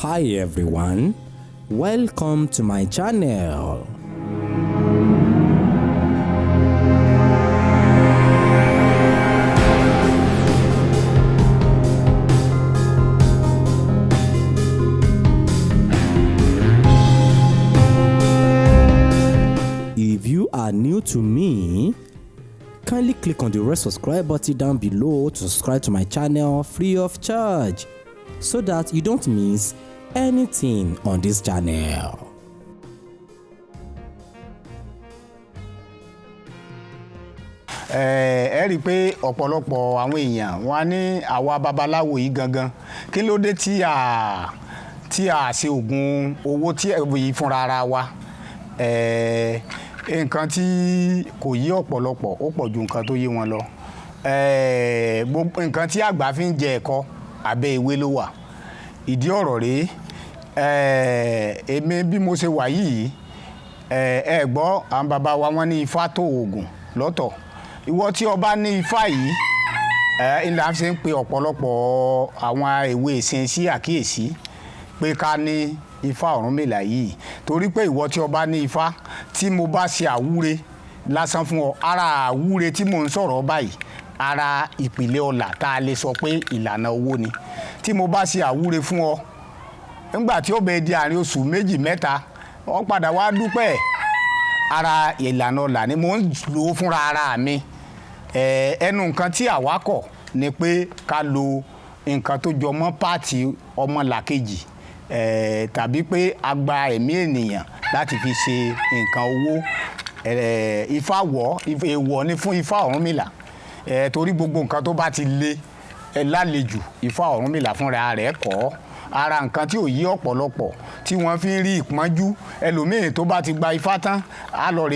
Hi everyone, welcome to my channel. If you are new to me, kindly click on the red subscribe button down below to subscribe to my channel free of charge so that you don't miss anything on this channel. Ẹ rí i pé ọ̀pọ̀lọpọ̀ àwọn èèyàn wọ́n á ní àwa babaláwo yìí gangan kí ló dé tí a ṣe oògùn owó tí yìí fúnra ara wa nǹkan tí kò yé ọ̀pọ̀lọpọ̀ ó pọ̀ ju nǹkan tó yé wọn lọ nǹkan tí àgbà fi ń jẹ ẹ̀kọ abẹ́ ewé ló wà ìdí ọ̀rọ̀ rèé èmi bí mo ṣe wà yìí ẹ gbọ́ àwọn bàbá wa wọ́n ní ifá tó oògùn lọ́tọ̀ ìwọ tí o bá ní ifá yìí ìlà ṣe ń pe ọ̀pọ̀lọpọ̀ àwọn èwe ìsìn sí àkíyèsí pé ká ní ifá Ọ̀rúnmìlà yìí torí pé ìwọ tí o bá ní ifá tí mo bá ṣe àwúre lásán fún ọ ara àwúre tí mò ń sọ̀rọ̀ báyìí ara ìpìlẹ̀ ọlà tá a lè sọ pé ìlànà owó ni tí mo bá ṣe àwúre fún ọ nígbà tí ó bẹ di àárín oṣù méjì mẹ́ta ọ padà wá dúpẹ́ ara ìlànà ọlà ni mò ń lò ó fúnra ara mi ẹnu nǹkan tí àwa kọ̀ ni pé ká lo nǹkan tó jọ mọ́ páàtì ọmọlàkejì tàbí pé a gba ẹ̀mí ènìyàn láti fi ṣe nǹkan owó ifá èèwọ̀ ni fún ifá Ọ̀rúnmìlà torí gbogbo nǹkan tó bá ti le lálejò ifá Ọ̀rúnmìlà fúnra rẹ̀ kọ́ ara nǹkan tí ò yí ọ̀pọ̀lọpọ̀ tí wọ́n fi ń rí ìpọ́njú ẹlòmíì tó bá ti gba ifá tán á lọ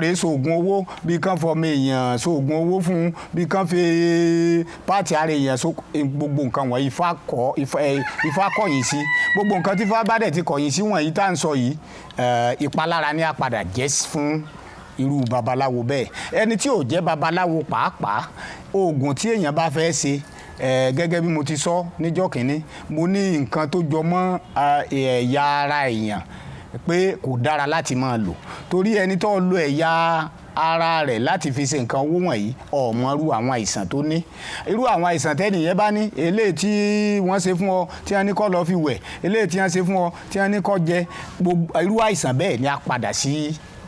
rèé sóògùn owó bí kán fọmọ èèyàn sóògùn owó fún bí kán fi páàtì ara èèyàn gbogbo nǹkan wọ̀nyí ifá kọ̀yìn sí gbogbo nǹkan tí ifá bá dẹ̀ ti kọ̀yìn sí wọ̀nyí tá à ń sọ yìí ìpalára ni á padà jẹ́ fún irú babaláwo bẹ́ẹ̀ ẹni tí ò jẹ́ babaláwo pàápàá oògùn tí èèyàn bá fẹ́ ṣe gẹ́gẹ́ bí mo ti sọ níjọ́ kìíní mo ní nǹkan tó jọ mọ́ ẹ̀yà ara èèyàn pé kò dára láti máa lò torí ẹni tó lo ẹ̀yà ara rẹ̀ láti fi ṣe nǹkan owó wọ̀nyí ọ̀mọ irú àwọn àìsàn tó ní irú àwọn àìsàn tẹ́nìyẹn bá ní eléyìí tí wọ́n ṣe fún ọ tí wọ́n ní kó lọ fi wẹ̀ eléyìí tí wọ́n ṣe fún ọ tí wọ́n ní kó jẹ gbogbo irú àìsàn bẹ́ẹ̀ ni a padà sí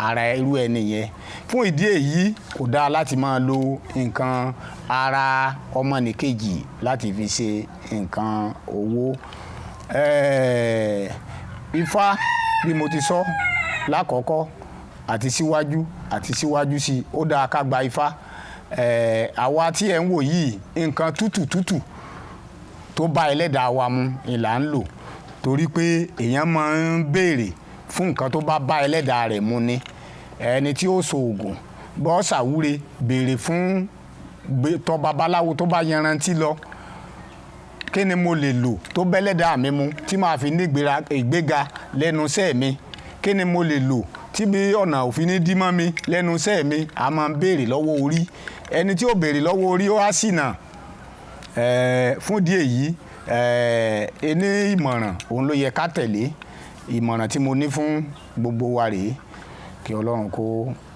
ara irú ẹni yẹn fún ìdí èyí kò dáa láti máa lo nǹkan ara ọmọnìkejì láti fi ṣe nǹkan owó ifá bí mo ti sọ lákọ̀ọ́kọ́ àti síwájú sí ó dáa ká gba ifá àwa tí ẹ̀ ń wò yìí nǹkan tútù tó bá ẹlẹ́dàá wa mu ìlà ń lò torí pé èèyàn máa ń béèrè fún nǹkan tó bá ẹlẹ́dàá rẹ̀ mu ni ẹni tí ó so oògùn bọ́ ṣàwúre béèrè fún tọ babaláwo tó bá yanrantí lọ kí ni mo lè lò tó bẹ́lẹ́dàá mi mu tí màá fi ní ìgbéga lẹ́nu iṣẹ́ mi kí ni mo lè lò tí bí ọ̀nà òfin ní dí mọ́ mi lẹ́nu iṣẹ́ mi a máa ń béèrè lọ́wọ́ orí ẹni tí ó béèrè lọ́wọ́ orí ó á ṣìnà fún ìdí èyí ẹni ìmọ̀ràn òun ló yẹ ká tẹ̀lé ìmọ̀ràn tí mo ní fún gbogbo wa rèé kí Ọlọ́run kó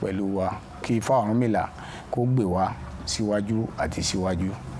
pẹ̀lú wa kí ifá Ọ̀rúnmìlà kó gbè wá síwájú àti síwájú.